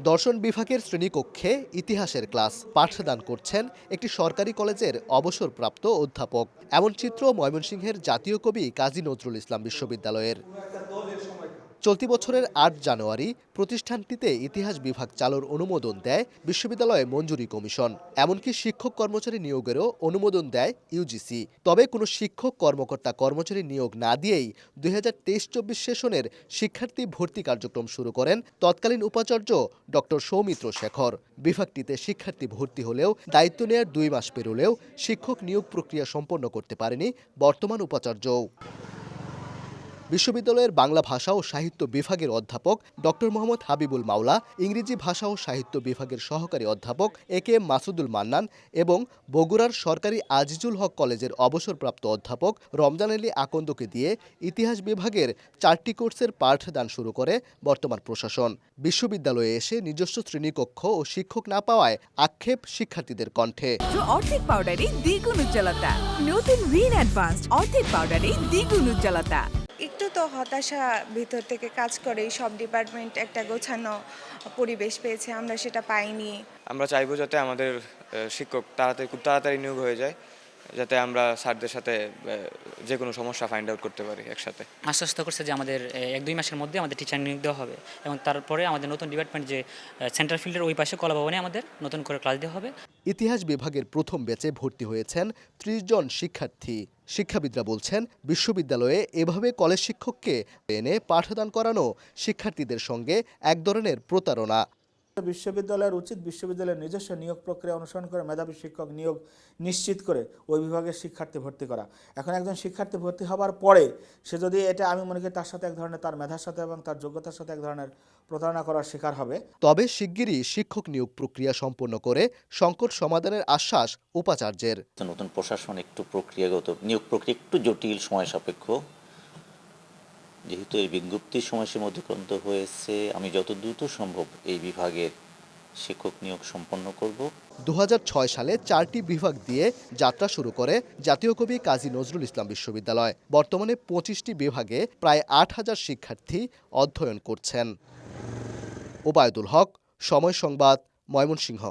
দর্শন বিভাগের শ্রেণীকক্ষে ইতিহাসের ক্লাস পাঠদান করছেন একটি সরকারি কলেজের অবসরপ্রাপ্ত অধ্যাপক। এমন চিত্র ময়মনসিংহের জাতীয় কবি কাজী নজরুল ইসলাম বিশ্ববিদ্যালয়ের। চলতি বছরের ৮ জানুয়ারি প্রতিষ্ঠানটিতে ইতিহাস বিভাগ চালুর অনুমোদন দেয় বিশ্ববিদ্যালয় মঞ্জুরি কমিশন। এমনকি শিক্ষক কর্মচারী নিয়োগেরও অনুমোদন দেয় ইউজিসি। তবে কোনো শিক্ষক কর্মকর্তা কর্মচারী নিয়োগ না দিয়েই ২০২৩-২৪ সেশনের শিক্ষার্থী ভর্তি কার্যক্রম শুরু করেন তৎকালীন উপাচার্য ডক্টর সৌমিত্র শেখর। বিভাগটিতে শিক্ষার্থী ভর্তি হলেও দায়িত্ব নেয়ার ২ মাস পেরোলেও শিক্ষক নিয়োগ প্রক্রিয়া সম্পন্ন করতে পারেনি বর্তমান উপাচার্যও। বিশ্ববিদ্যালয়ের বাংলা ভাষা ও সাহিত্য বিভাগের অধ্যাপক ডক্টর মোহাম্মদ হাবিবুল মাওলা, ইংরেজি ভাষা ও সাহিত্য বিভাগের সহকারী অধ্যাপক একে এম মাসুদুল মান্নান এবং বগুড়ার সরকারি আজিজুল হক কলেজের অবসরপ্রাপ্ত অধ্যাপক রমজান আলী আকন্দকে দিয়ে ইতিহাস বিভাগের 4টি কোর্সের পাঠদান শুরু করে বর্তমান প্রশাসন। বিশ্ববিদ্যালয়ে এসে নিজস্ব শ্রেণীকক্ষ ও শিক্ষক না পাওয়ায় আক্ষেপ শিক্ষার্থীদের কণ্ঠে। অর্ধেক পাউডারে দ্বিগুণ উজ্জ্বলতা, নতুন রিন অ্যাডভান্সড অর্ধেক পাউডারে দ্বিগুণ উজ্জ্বলতা। একটু তো হতাশা ভিতর থেকে কাজ করে। সব ডিপার্টমেন্ট একটা গোছানো পরিবেশ পেয়েছে, আমরা সেটা পাইনি। আমরা চাইবো যাতে আমাদের শিক্ষক খুব তাড়াতাড়ি নিয়োগ হয়ে যায়, যাতে আমরা স্যারদের সাথে যে কোনো সমস্যা ফাইন্ড আউট করতে পারি একসাথে। আশ্বস্ত করছে যে আমাদের ১-২ মাসের মধ্যে আমাদের টিচার নিয়োগ দেওয়া হবে এবং তারপরে আমাদের নতুন ডিপার্টমেন্ট যে সেন্ট্রাল ফিল্ডের ওই পাশে কলাভবনে আমাদের নতুন করে ক্লাস দেওয়া হবে। ইতিহাস বিভাগের প্রথম ব্যাচে ভর্তি হয়েছেন ৩০ জন শিক্ষার্থী। শিক্ষাবিদরা বলছেন, বিশ্ববিদ্যালয়ে এভাবে কলেজ শিক্ষককে এনে পাঠদান করানো শিক্ষার্থীদের সঙ্গে এক ধরনের প্রতারণা। বিশ্ববিদ্যালয়ের উচিত বিশ্ববিদ্যালয়ের নিজস্ব নিয়োগ প্রক্রিয়া অনুসরণ করে মেধাবী শিক্ষক নিয়োগ নিশ্চিত করে ওই বিভাগের শিক্ষার্থী ভর্তি করা। এখন একজন শিক্ষার্থী ভর্তি হবার পরে সে যদি এটা, আমি মনে করি তার সাথে এক ধরনের, তার মেধার সাথে এবং তার যোগ্যতার সাথে এক ধরনের প্রতারণা করার শিকার হবে। তবে শিগগিরই শিক্ষক নিয়োগ প্রক্রিয়া সম্পন্ন করে সংকট সমাধানের আশ্বাস উপাচার্যের। নতুন প্রশাসন একটু প্রক্রিয়াগত নিয়োগ প্রক্রিয়া একটু জটিল, সময় সাপেক্ষ। যেহেতু এই বিজ্ঞপ্তির সময়সীমা অতিক্রান্ত হয়েছে, আমি যত দ্রুত সম্ভব এই বিভাগের শিক্ষক নিয়োগ সম্পন্ন করব। ২০০৬ সালে 4টি বিভাগ দিয়ে যাত্রা শুরু করে জাতীয় কবি কাজী নজরুল ইসলাম বিশ্ববিদ্যালয়। বর্তমানে 25টি বিভাগে প্রায় ৮,০০০ শিক্ষার্থী অধ্যয়ন করছেন। ওবায়দুল হক, সময় সংবাদ, ময়মনসিংহ।